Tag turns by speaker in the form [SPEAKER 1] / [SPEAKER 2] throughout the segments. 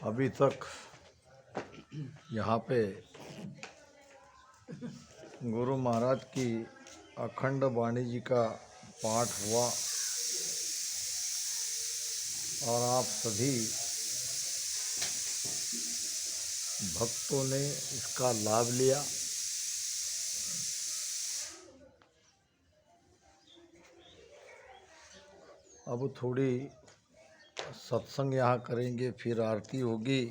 [SPEAKER 1] अभी तक यहाँ पे गुरु महाराज की अखंड वाणी जी का पाठ हुआ और आप सभी भक्तों ने इसका लाभ लिया। अब थोड़ी सत्संग यहाँ करेंगे, फिर आरती होगी।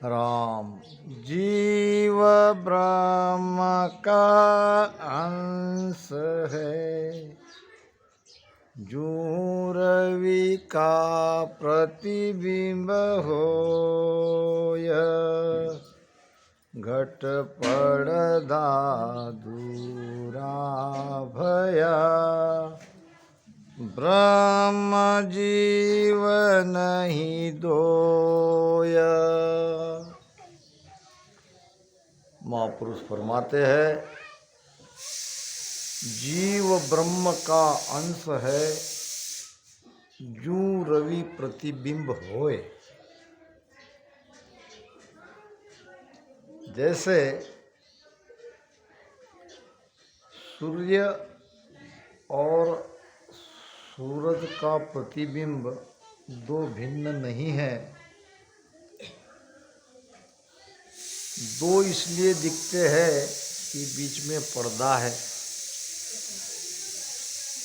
[SPEAKER 1] राम जीव ब्रह्म का अंश है, जूं रवि का प्रतिबिंब होय, घट पड़दा दूरा भया, ब्रह्म जीव नहीं दोय। महापुरुष फरमाते हैं, जीव ब्रह्म का अंश है, जूं रवि प्रतिबिंब होए। जैसे सूर्य और सूरज का प्रतिबिंब दो भिन्न नहीं है, दो इसलिए दिखते हैं कि बीच में पर्दा है।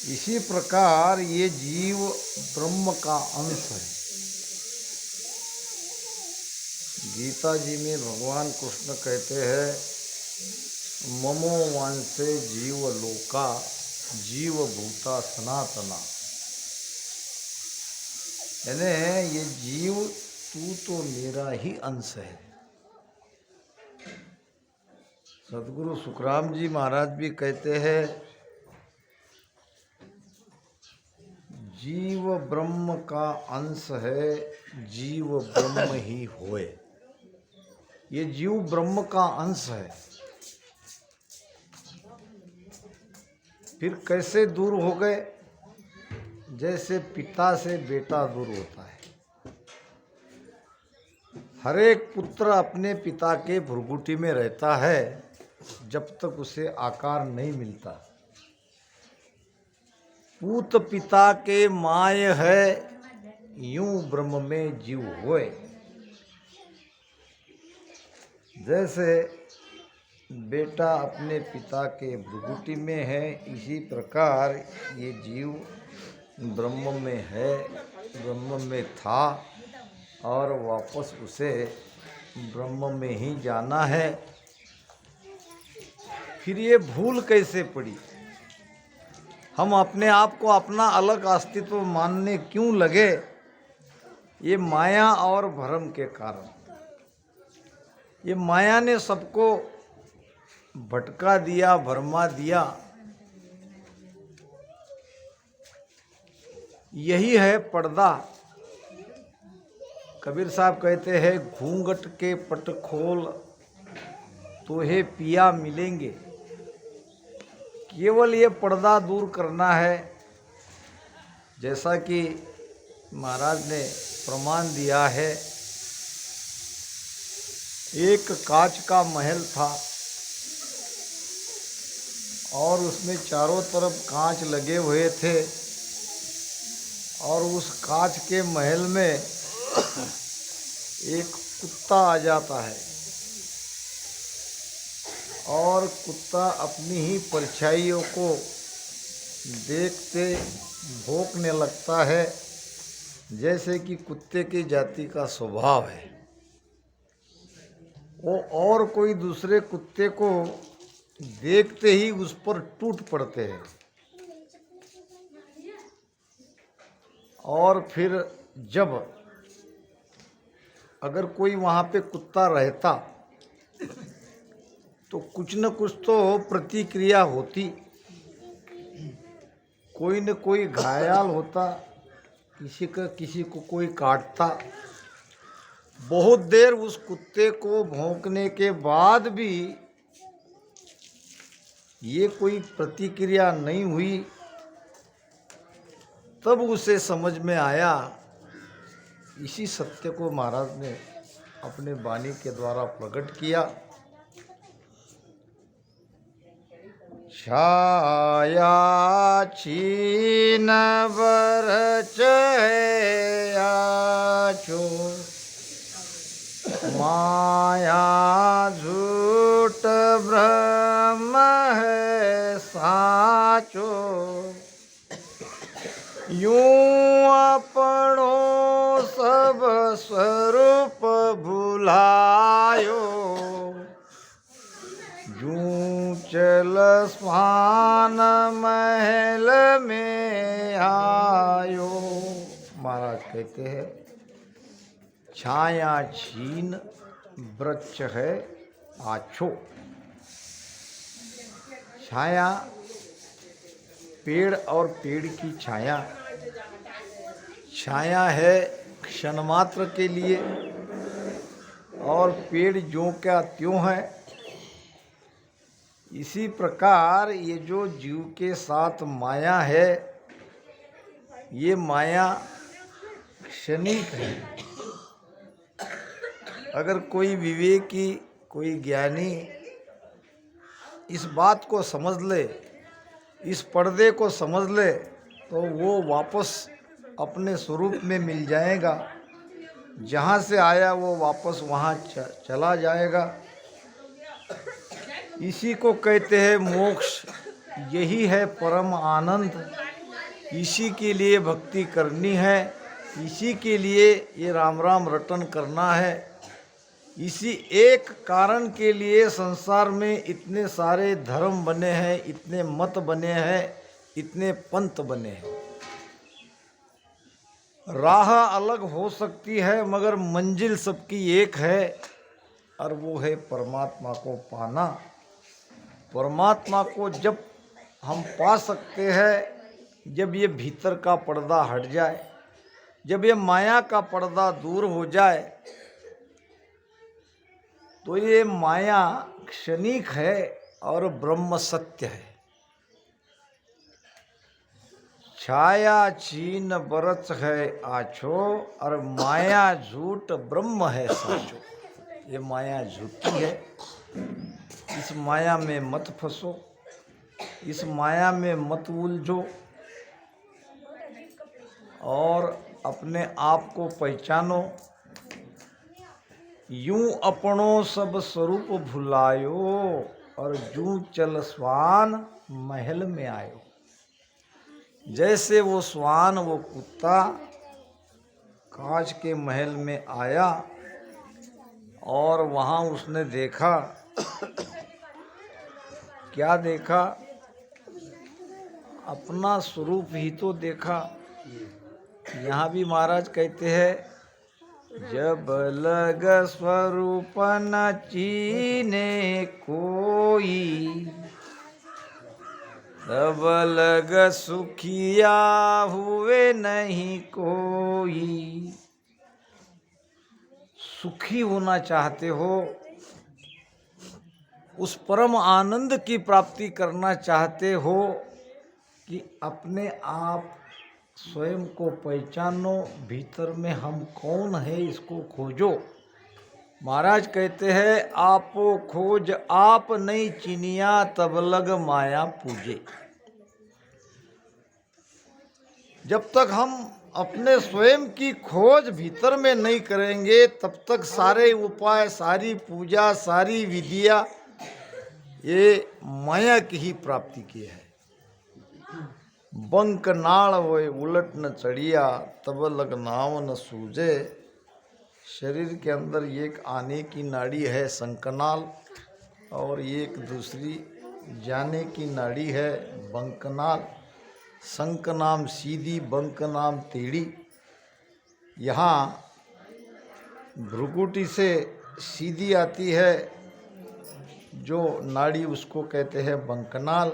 [SPEAKER 1] इसी प्रकार ये जीव ब्रह्म का अंश है। गीता जी में भगवान कृष्ण कहते हैं, ममो वांसे जीव लोका जीव भूता सनातना। यानी ये जीव तू तो मेरा ही अंश है। सदगुरु सुखराम जी महाराज भी कहते हैं, जीव ब्रह्म का अंश है, जीव ब्रह्म ही होए। ये जीव ब्रह्म का अंश है। फिर कैसे दूर हो गए? जैसे पिता से बेटा दूर होता है। हर एक पुत्र अपने पिता के भ्रुकुटी में रहता है जब तक उसे आकार नहीं मिलता। पूत पिता के माय है, यूं ब्रह्म में जीव होए। जैसे बेटा अपने पिता के भ्रुकुटी में है, इसी प्रकार ये जीव ब्रह्म में है, ब्रह्म में था और वापस उसे ब्रह्म में ही जाना है। फिर ये भूल कैसे पड़ी? हम अपने आप को अपना अलग अस्तित्व मानने क्यों लगे? ये माया और भ्रम के कारण। ये माया ने सबको भटका दिया, भरमा दिया। यही है पर्दा। कबीर साहब कहते हैं, घूंघट के पट खोल तोहे पिया मिलेंगे। केवल ये पर्दा दूर करना है। जैसा कि महाराज ने प्रमाण दिया है, एक कांच का महल था और उसमें चारों तरफ कांच लगे हुए थे और उस कांच के महल में एक कुत्ता आ जाता है और कुत्ता अपनी ही परछाइयों को देखते भौंकने लगता है, जैसे कि कुत्ते की जाति का स्वभाव है। वो और कोई दूसरे कुत्ते को देखते ही उस पर टूट पड़ते हैं। और फिर जब अगर कोई वहाँ पे कुत्ता रहता तो कुछ न कुछ तो प्रतिक्रिया होती, कोई न कोई घायल होता, किसी को कोई काटता। बहुत देर उस कुत्ते को भौंकने के बाद भी ये कोई प्रतिक्रिया नहीं हुई तब उसे समझ में आया। इसी सत्य को महाराज ने अपने वाणी के द्वारा प्रकट किया। छाया छीन बरच है आछो, माया झूठ ब्रह्म है साचो। यूं अपनो सब स्वरूप भुलायो, यूं चल स्वान महल में आयो। महाराज कहते हैं छाया छीन वृक्ष है आछो। छाया पेड़ और पेड़ की छाया, छाया है क्षण मात्र के लिए, और पेड़ ज्यों क्या त्यों है। इसी प्रकार ये जो जीव के साथ माया है, ये माया क्षणिक है। अगर कोई विवेकी, कोई ज्ञानी इस बात को समझ ले, इस पर्दे को समझ ले, तो वो वापस अपने स्वरूप में मिल जाएगा। जहाँ से आया वो वापस वहाँ चला जाएगा। इसी को कहते हैं मोक्ष। यही है परम आनंद। इसी के लिए भक्ति करनी है, इसी के लिए ये राम राम रटन करना है। इसी एक कारण के लिए संसार में इतने सारे धर्म बने हैं, इतने मत बने हैं, इतने पंथ बने हैं। राह अलग हो सकती है मगर मंजिल सबकी एक है, और वो है परमात्मा को पाना। परमात्मा को जब हम पा सकते हैं जब ये भीतर का पर्दा हट जाए, जब ये माया का पर्दा दूर हो जाए। तो ये माया क्षणिक है और ब्रह्म सत्य है। छाया छीन बरस है आछो, और माया झूठ ब्रह्म है साचो। ये माया झूठी है। इस माया में मत फंसो, इस माया में मत उलझो, और अपने आप को पहचानो। यूं अपनो सब स्वरूप भुलायो, और जूं चल स्वान महल में आयो। जैसे वो स्वान, वो कुत्ता कांच के महल में आया और वहाँ उसने देखा, क्या देखा? अपना स्वरूप ही तो देखा। यहाँ भी महाराज कहते हैं जब लग स्वरूप न चीने कोई, तब लग सुखिया हुए नहीं कोई। सुखी होना चाहते हो, उस परम आनंद की प्राप्ति करना चाहते हो, कि अपने आप स्वयं को पहचानो। भीतर में हम कौन है इसको खोजो। महाराज कहते हैं आपो खोज आप नहीं चिनिया, तब लग माया पूजे। जब तक हम अपने स्वयं की खोज भीतर में नहीं करेंगे, तब तक सारे उपाय, सारी पूजा, सारी विधियाँ ये माया की ही प्राप्ति की है। बंक नाल होए उलट न चढ़िया, तब लग नाव न सूझे। शरीर के अंदर एक आने की नाड़ी है संकनाल, और एक दूसरी जाने की नाड़ी है बंकनाल। संक नाम सीधी, बंक नाम टेढ़ी। यहाँ भ्रुकुटी से सीधी आती है जो नाड़ी, उसको कहते हैं बंकनाल।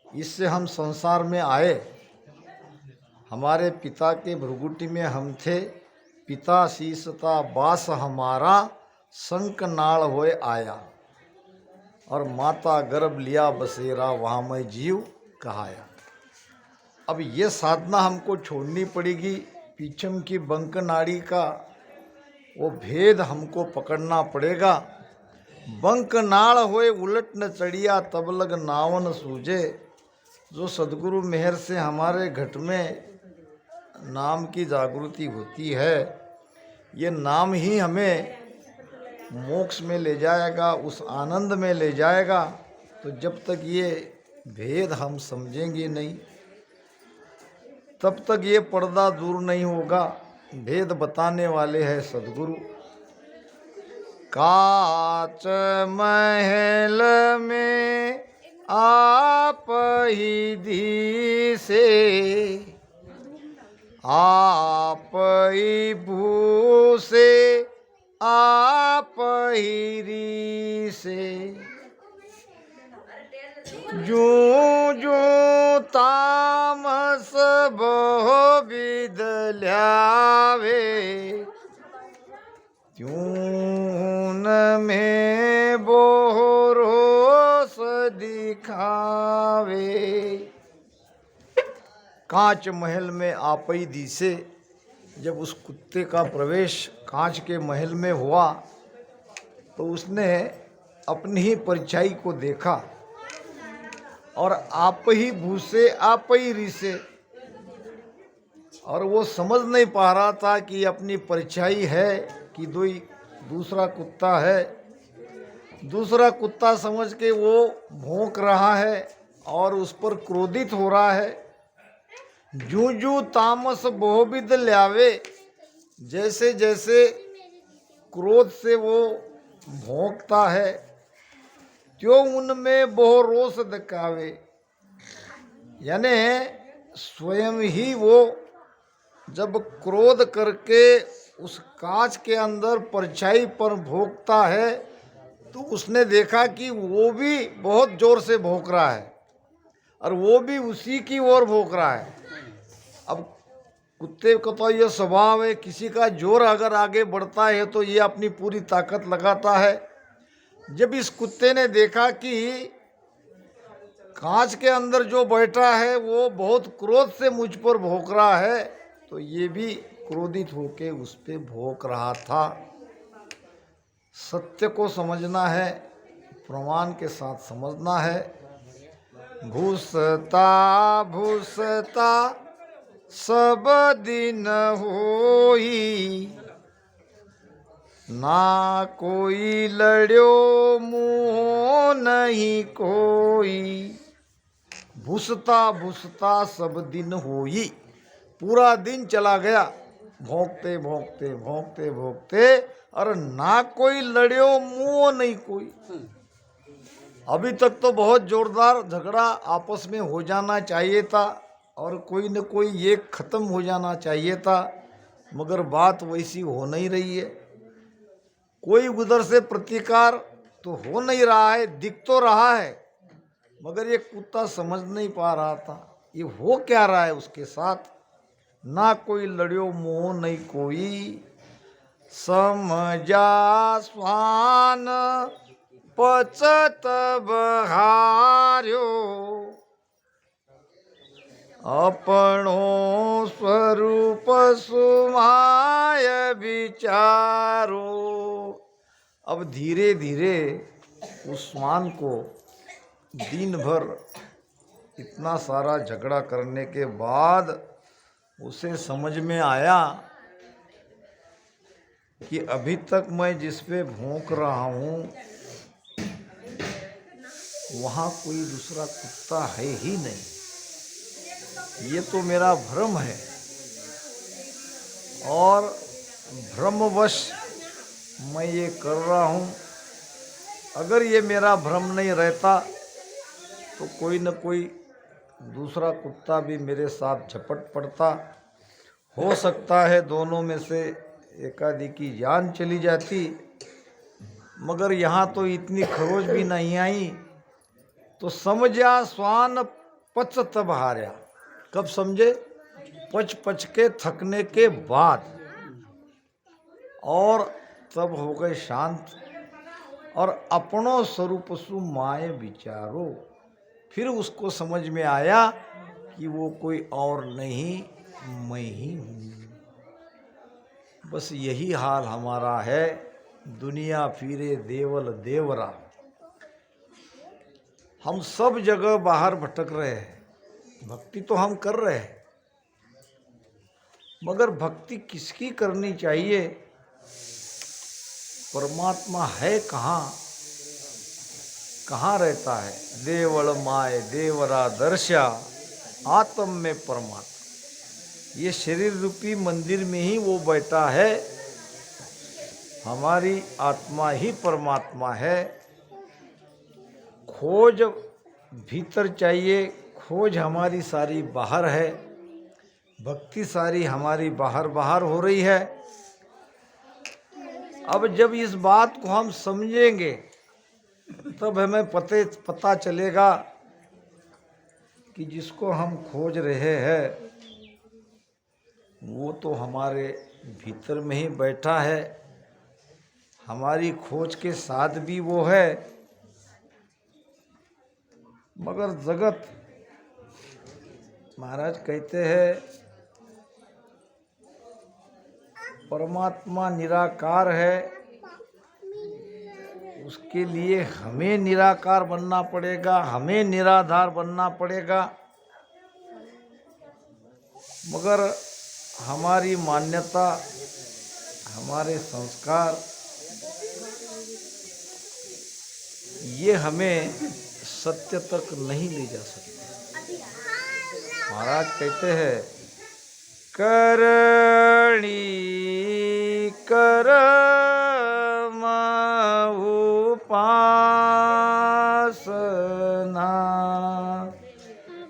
[SPEAKER 1] इससे हम संसार में आए। हमारे पिता के भ्रुकुटी में हम थे, पिता शीसता बास हमारा, संक नाल होए आया। और माता गर्भ लिया बसेरा, वहाँ मैं जीव कहाया। अब ये साधना हमको छोड़नी पड़ेगी। पीछम की बंक नाड़ी का वो भेद हमको पकड़ना पड़ेगा। बंक नाड़ होए उलट न चढ़िया, तब लग नावन सूझे। जो सदगुरु मेहर से हमारे घट में नाम की जागृति होती है, ये नाम ही हमें मोक्ष में ले जाएगा, उस आनंद में ले जाएगा। तो जब तक ये भेद हम समझेंगे नहीं, तब तक ये पर्दा दूर नहीं होगा। भेद बताने वाले हैं सदगुरु। काच महल में आप ही धीसे, आप ही भूसे, आप ही रीसे। जो जो तामस बहु विध ल्यावे, त्यून में बहु रोष दिखावे। कांच महल में आपई दिसे। जब उस कुत्ते का प्रवेश कांच के महल में हुआ तो उसने अपनी ही परछाई को देखा और आप ही भूसे आप ही रीसे। और वो समझ नहीं पा रहा था कि अपनी परछाई है कि दूसरा कुत्ता है। दूसरा कुत्ता समझ के वो भौंक रहा है और उस पर क्रोधित हो रहा है। जूं जूं तामस बहुविध ल्यावे, जैसे जैसे क्रोध से वो भौंकता है त्यों उनमें बहु रोष दिखावे। यानी स्वयं ही वो जब क्रोध करके उस कांच के अंदर परछाई पर भौंकता है तो उसने देखा कि वो भी बहुत जोर से भौंक रहा है और वो भी उसी की ओर भौंक रहा है। अब कुत्ते का तो ये स्वभाव है, किसी का जोर अगर आगे बढ़ता है तो ये अपनी पूरी ताकत लगाता है। जब इस कुत्ते ने देखा कि कांच के अंदर जो बैठा है वो बहुत क्रोध से मुझ पर भौंक रहा है, तो ये भी क्रोधित होके उस पे भौंक रहा था। सत्य को समझना है, प्रमाण के साथ समझना है। भूसता भूसता सब दिन होई, ना कोई लड़्यो मुँह नहीं कोई। भूसता भूसता सब दिन होई, पूरा दिन चला गया भौंकते भौंकते भौंकते भौंकते, और ना कोई लड़्यो मुँह नहीं कोई। अभी तक तो बहुत जोरदार झगड़ा आपस में हो जाना चाहिए था और कोई न कोई ये खत्म हो जाना चाहिए था, मगर बात वैसी हो नहीं रही है। कोई उधर से प्रतिकार तो हो नहीं रहा है, दिख तो रहा है, मगर ये कुत्ता समझ नहीं पा रहा था ये हो क्या रहा है उसके साथ। ना कोई लड़्यो मोह नहीं कोई, समझा स्वान पचत बहार्यो। अपनो स्वरूप सुमाय विचारो। अब धीरे धीरे उस स्वान को दिन भर इतना सारा झगड़ा करने के बाद उसे समझ में आया कि अभी तक मैं जिस पे भौंक रहा हूँ वहाँ कोई दूसरा कुत्ता है ही नहीं, ये तो मेरा भ्रम है। और भ्रमवश मैं ये कर रहा हूँ। अगर ये मेरा भ्रम नहीं रहता तो कोई न कोई दूसरा कुत्ता भी मेरे साथ झपट पड़ता। हो सकता है दोनों में से एकाधी की जान चली जाती, मगर यहाँ तो इतनी खरोच भी नहीं आई। तो समझा स्वान पच तब हार्या। कब समझे? पच पच के थकने के बाद, और तब हो गए शांत। और अपनो स्वरूप सु माय विचारो। फिर उसको समझ में आया कि वो कोई और नहीं, मैं ही हूँ। बस यही हाल हमारा है। दुनिया फिरे देवल देवरा, हम सब जगह बाहर भटक रहे हैं। भक्ति तो हम कर रहे हैं, मगर भक्ति किसकी करनी चाहिए? परमात्मा है कहाँ, कहाँ रहता है? देवल माय देवरा दर्शा, आत्म में परमात्मा। ये शरीर रूपी मंदिर में ही वो बैठा है। हमारी आत्मा ही परमात्मा है। खोज भीतर चाहिए, खोज हमारी सारी बाहर है। भक्ति सारी हमारी बाहर बाहर हो रही है। अब जब इस बात को हम समझेंगे तब हमें पता चलेगा कि जिसको हम खोज रहे हैं वो तो हमारे भीतर में ही बैठा है। हमारी खोज के साथ भी वो है, मगर जगत, महाराज कहते हैं परमात्मा निराकार है। उसके लिए हमें निराकार बनना पड़ेगा, हमें निराधार बनना पड़ेगा। मगर हमारी मान्यता, हमारे संस्कार, ये हमें सत्य तक नहीं ले जा सकते। महाराज कहते हैं करणी कर्म उपासना,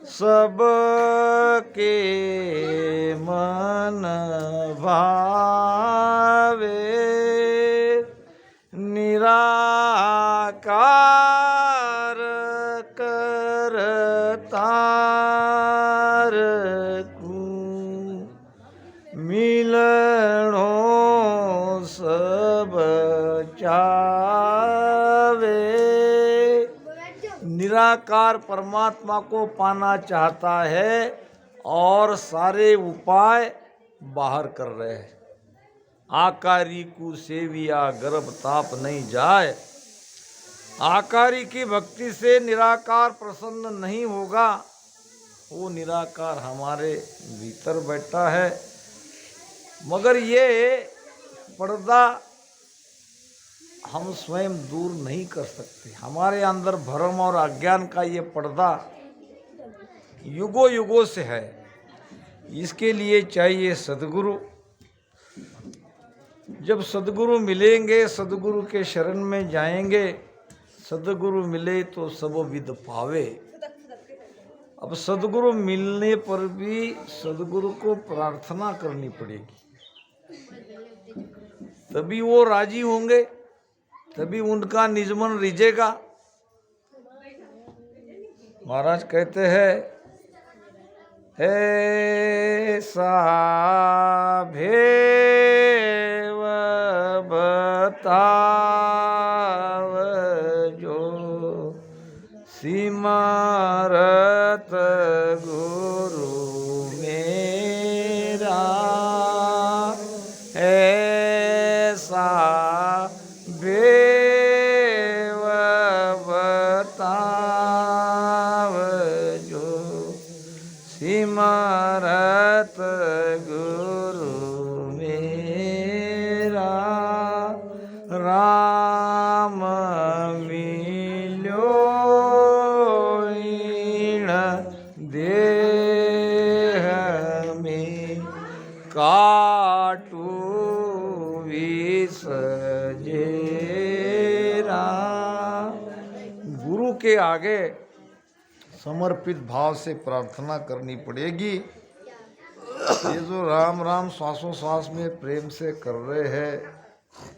[SPEAKER 1] सबके मन भावे, निराकार करतार को, मिलनो सब चावे। निराकार परमात्मा को पाना चाहता है और सारे उपाय बाहर कर रहे हैं। आकारी को सेविया गर्भ ताप नहीं जाए। आकारी की भक्ति से निराकार प्रसन्न नहीं होगा। वो निराकार हमारे भीतर बैठा है, मगर ये पर्दा हम स्वयं दूर नहीं कर सकते। हमारे अंदर भ्रम और अज्ञान का ये पर्दा युगों युगों से है। इसके लिए चाहिए सद्गुरु। जब सद्गुरु मिलेंगे, सद्गुरु के शरण में जाएंगे, सद्गुरु मिले तो सब विद पावे। अब सद्गुरु मिलने पर भी सद्गुरु को प्रार्थना करनी पड़ेगी, तभी वो राजी होंगे, तभी उनका निजमन रिझेगा। महाराज कहते हैं ऐसा भेव बताव जो सिमरत गुरु मेरा, ऐसा भेव बताव जो सिमरत गुरु मेरा, राम मिलो इन देह में, काटू विष जेरा। गुरु के आगे समर्पित भाव से प्रार्थना करनी पड़ेगी। ये जो राम राम श्वासों श्वास में प्रेम से कर रहे हैं,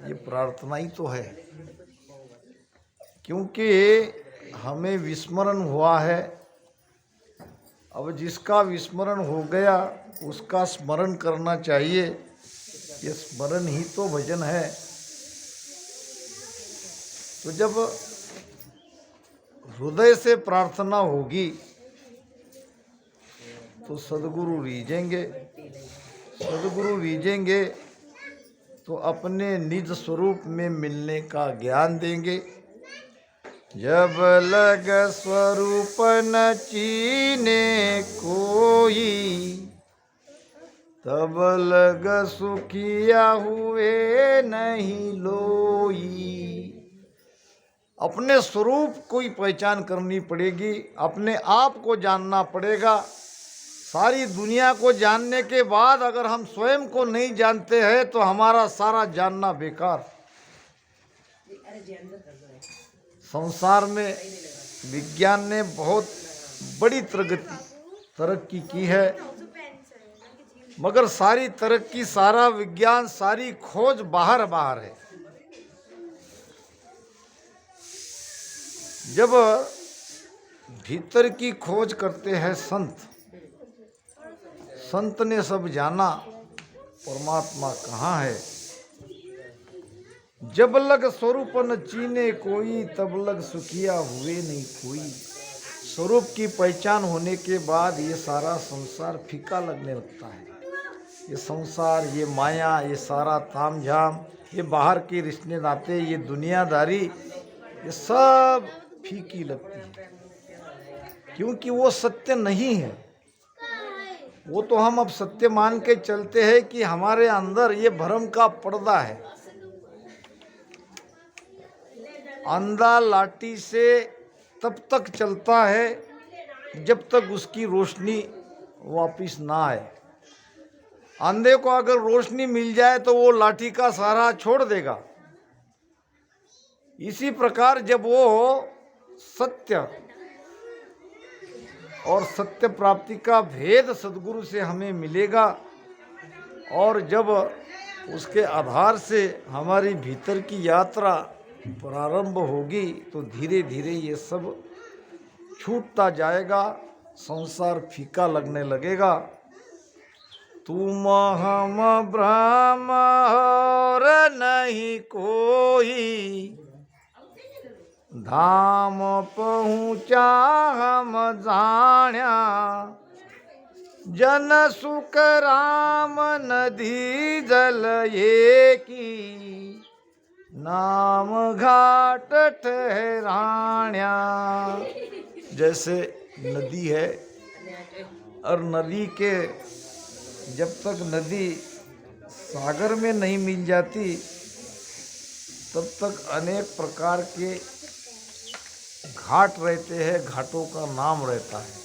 [SPEAKER 1] ये प्रार्थना ही तो है, क्योंकि हमें विस्मरण हुआ है। अब जिसका विस्मरण हो गया उसका स्मरण करना चाहिए। ये स्मरण ही तो भजन है। तो जब हृदय से प्रार्थना होगी तो सदगुरु रीझेंगे, सदगुरु रीझेंगे तो अपने निज स्वरूप में मिलने का ज्ञान देंगे। जब लग स्वरूप न चीने कोई, तब लग सुखिया हुए नहीं लोई। अपने स्वरूप की पहचान करनी पड़ेगी, अपने आप को जानना पड़ेगा। सारी दुनिया को जानने के बाद अगर हम स्वयं को नहीं जानते हैं तो हमारा सारा जानना बेकार। संसार में विज्ञान ने बहुत बड़ी तरक्की की है, मगर सारी तरक्की, सारा विज्ञान, सारी खोज बाहर बाहर है। जब भीतर की खोज करते हैं संत ने सब जाना परमात्मा कहाँ है। जब लग स्वरूप न चीने कोई, तब लग सुखिया हुए नहीं कोई। स्वरूप की पहचान होने के बाद ये सारा संसार फीका लगने लगता है। ये संसार, ये माया, ये सारा तामझाम, ये बाहर के रिश्ते नाते, ये दुनियादारी, ये सब फीकी लगती है, क्योंकि वो सत्य नहीं है। वो तो हम अब सत्य मान के चलते हैं कि हमारे अंदर ये भ्रम का पर्दा है। अंधा लाठी से तब तक चलता है जब तक उसकी रोशनी वापिस ना आए। अंधे को अगर रोशनी मिल जाए तो वो लाठी का सहारा छोड़ देगा। इसी प्रकार जब वो सत्य और सत्य प्राप्ति का भेद सद्गुरु से हमें मिलेगा, और जब उसके आधार से हमारी भीतर की यात्रा प्रारंभ होगी तो धीरे धीरे ये सब छूटता जाएगा, संसार फीका लगने लगेगा। तुम हम ब्रह्म और नहीं कोई, धाम पहुँचा हम जाण्या। जन सुख राम नदी जल एकी, नाम घाट ठहराण्या। जैसे नदी है, और नदी के जब तक नदी सागर में नहीं मिल जाती तब तक अनेक प्रकार के घाट रहते हैं, घाटों का नाम रहता है।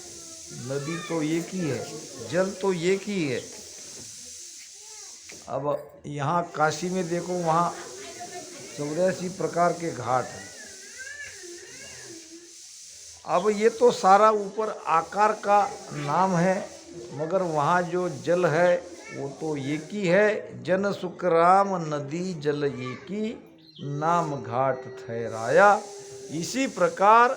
[SPEAKER 1] नदी तो एक ही है, जल तो एक ही है। अब यहाँ काशी में देखो, वहाँ 84 प्रकार के घाट हैं। अब ये तो सारा ऊपर आकार का नाम है, मगर वहाँ जो जल है वो तो एक ही है। जन सुख राम नदी जल एकी, नाम घाट ठहराया। इसी प्रकार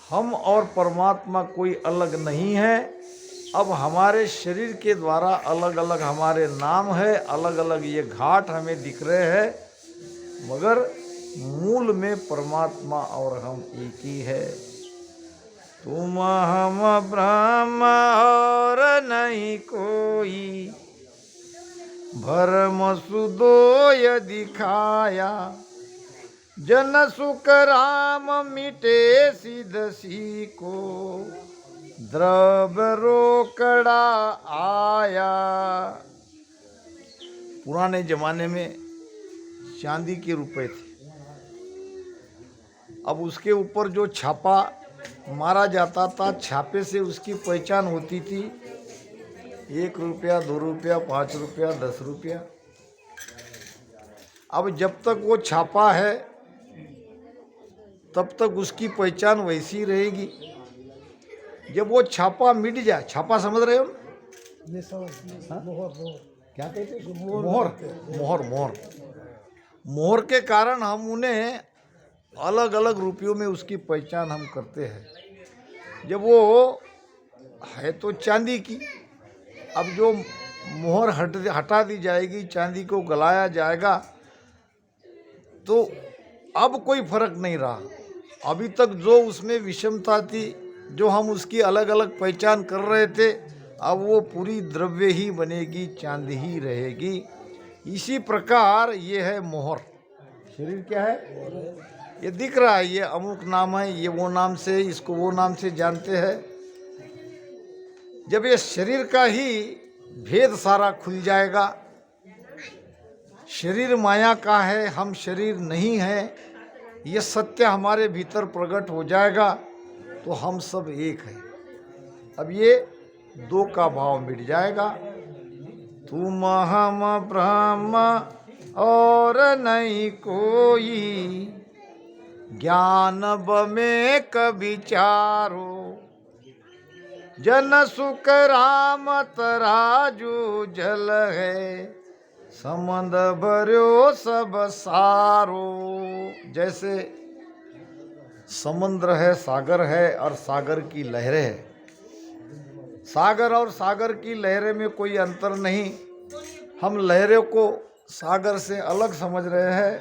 [SPEAKER 1] हम और परमात्मा कोई अलग नहीं है। अब हमारे शरीर के द्वारा अलग अलग हमारे नाम है, अलग अलग ये घाट हमें दिख रहे हैं, मगर मूल में परमात्मा और हम एक ही है। तुम हम ब्रह्म और नहीं कोई, भरम सुदोय दिखाया। जन सुख राम मिटे सिद्ध सी को, द्रव्य रोकड़ा आया। पुराने जमाने में चांदी के रुपए थे। अब उसके ऊपर जो छापा मारा जाता था, छापे से उसकी पहचान होती थी। 1 रुपया, 2 रुपया, 5 रुपया, 10 रुपया। अब जब तक वो छापा है तब तक उसकी पहचान वैसी रहेगी। जब वो छापा मिट जाए, छापा समझ रहे हो? क्या कहते हैं? मोहर। मोहर मोहर मोहर के कारण हम उन्हें अलग अलग रुपयों में उसकी पहचान हम करते हैं। जब वो है तो चांदी की, अब जो मोहर हटा दी जाएगी, चांदी को गलाया जाएगा, तो अब कोई फर्क नहीं रहा। अभी तक जो उसमें विषमता थी, जो हम उसकी अलग अलग पहचान कर रहे थे, अब वो पूरी द्रव्य ही बनेगी, चांदी ही रहेगी। इसी प्रकार ये है मोहर। शरीर क्या है? ये दिख रहा है, ये अमुक नाम है, ये वो नाम से, इसको वो नाम से जानते हैं। जब ये शरीर का ही भेद सारा खुल जाएगा, शरीर माया का है, हम शरीर नहीं है, ये सत्य हमारे भीतर प्रकट हो जाएगा, तो हम सब एक है। अब ये दो का भाव मिट जाएगा। तुम हम ब्रह्म और नहीं कोई, ज्ञान बमे कविचारो, जन सुख राम तराजू जल है, समंद भर्यो सब सारो। जैसे समुद्र है, सागर है, और सागर की लहरें है। सागर और सागर की लहरें में कोई अंतर नहीं। हम लहरों को सागर से अलग समझ रहे हैं,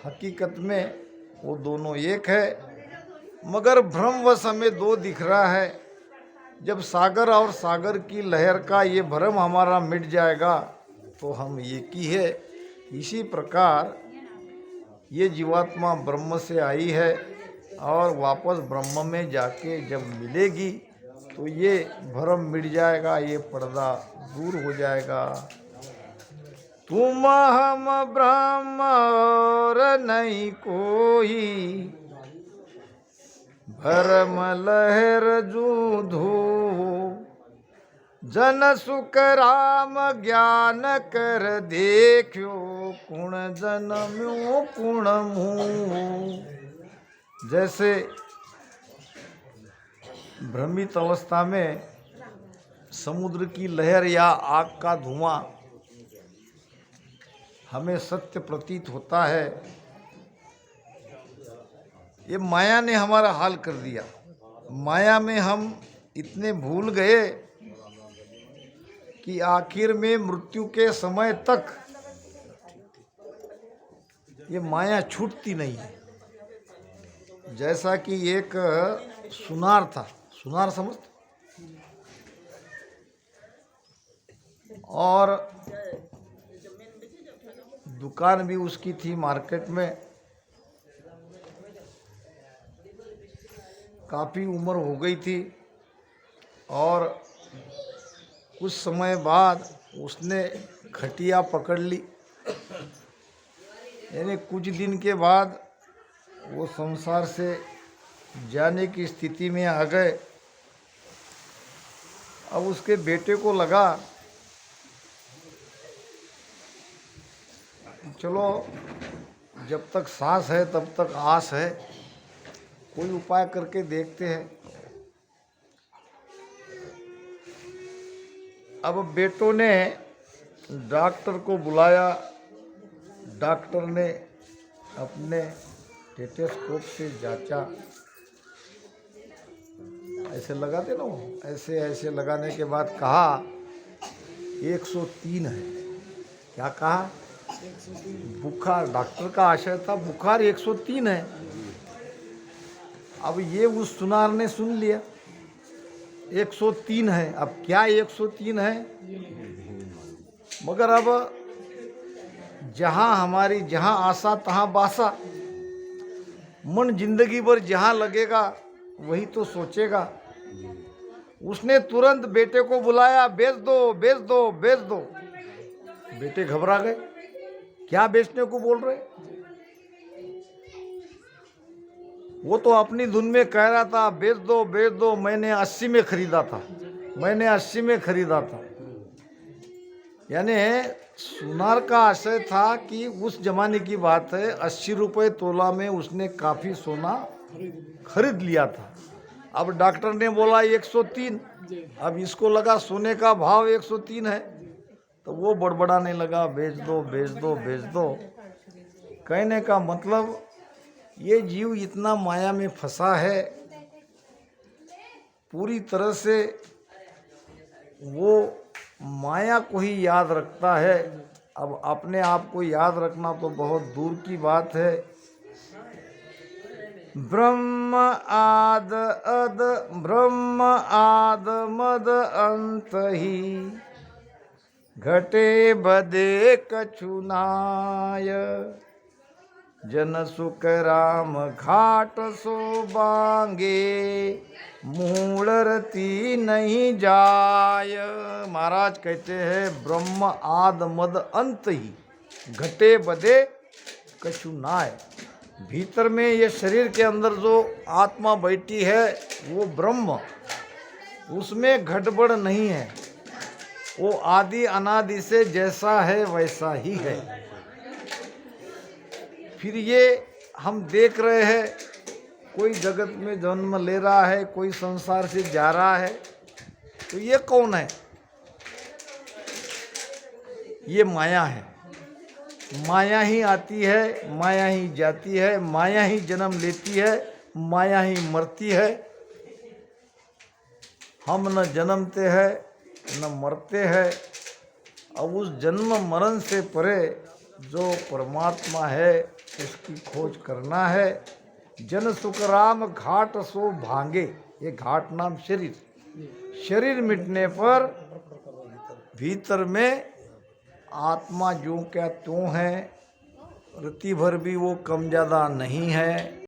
[SPEAKER 1] हकीकत में वो दोनों एक है, मगर भ्रमवश हमें दो दिख रहा है। जब सागर और सागर की लहर का ये भ्रम हमारा मिट जाएगा तो हम एक ही है। इसी प्रकार ये जीवात्मा ब्रह्म से आई है और वापस ब्रह्म में जाके जब मिलेगी तो ये भ्रम मिट जाएगा, ये पर्दा दूर हो जाएगा। तुम हम ब्रह्म और नहीं कोई, भरम लहर जूधो, जन सुख राम ज्ञान कर देखो, कुण जन्म्यो कुण मुँह। जैसे भ्रमित अवस्था में समुद्र की लहर या आग का धुआं हमें सत्य प्रतीत होता है, ये माया ने हमारा हाल कर दिया। माया में हम इतने भूल गए कि आखिर में मृत्यु के समय तक ये माया छूटती नहीं है। जैसा कि एक सुनार था, सुनार समझते, और दुकान भी उसकी थी मार्केट में। काफ़ी उम्र हो गई थी और कुछ समय बाद उसने खटिया पकड़ ली, यानी कुछ दिन के बाद वो संसार से जाने की स्थिति में आ गए। अब उसके बेटे को लगा चलो जब तक सांस है तब तक आस है, कोई उपाय करके देखते हैं। अब बेटों ने डॉक्टर को बुलाया। डॉक्टर ने अपने स्टेथोस्कोप से जांचा, ऐसे लगाते ना, ऐसे ऐसे लगाने के बाद कहा 103 है। क्या कहा? बुखार, डॉक्टर का आशय था बुखार 103 है। अब ये उस सुनार ने सुन लिया 103 है। अब क्या 103 है? मगर अब जहाँ आशा तहाँ बासा, मन जिंदगी भर जहाँ लगेगा वही तो सोचेगा। उसने तुरंत बेटे को बुलाया, बेच दो बेच दो बेच दो। बेटे घबरा गए, क्या बेचने को बोल रहे? वो तो अपनी धुन में कह रहा था बेच दो बेच दो, मैंने 80 में खरीदा था, मैंने 80 में खरीदा था। यानी सुनार का आशय था कि उस जमाने की बात है, 80 रुपये तोला में उसने काफ़ी सोना खरीद लिया था। अब डॉक्टर ने बोला 103। अब इसको लगा सोने का भाव 103 है, तो वो बड़बड़ाने लगा बेच दो बेच दो बेच दो। कहने का मतलब ये जीव इतना माया में फंसा है, पूरी तरह से वो माया को ही याद रखता है। अब अपने आप को याद रखना तो बहुत दूर की बात है। ब्रह्म आद अद ब्रह्म आद मद अंत ही घटे बदे कछु नाय। जन सुख राम घाट सो बांगे मूल रति नहीं जाय। महाराज कहते हैं ब्रह्म आद मद अंत ही घटे बदे कछु नाय। भीतर में ये शरीर के अंदर जो आत्मा बैठी है वो ब्रह्म, उसमें गड़बड़ नहीं है। वो आदि अनादि से जैसा है वैसा ही है। फिर ये हम देख रहे हैं कोई जगत में जन्म ले रहा है, कोई संसार से जा रहा है, तो ये कौन है? ये माया है। माया ही आती है, माया ही जाती है, माया ही जन्म लेती है, माया ही मरती है। हम न जन्मते हैं न मरते हैं। अब उस जन्म मरण से परे जो परमात्मा है उसकी खोज करना है। जन सुख राम घाट सो भांगे, ये घाट नाम शरीर। शरीर मिटने पर भीतर में आत्मा जो क्या त्यों है, रति भर भी वो कम ज़्यादा नहीं है।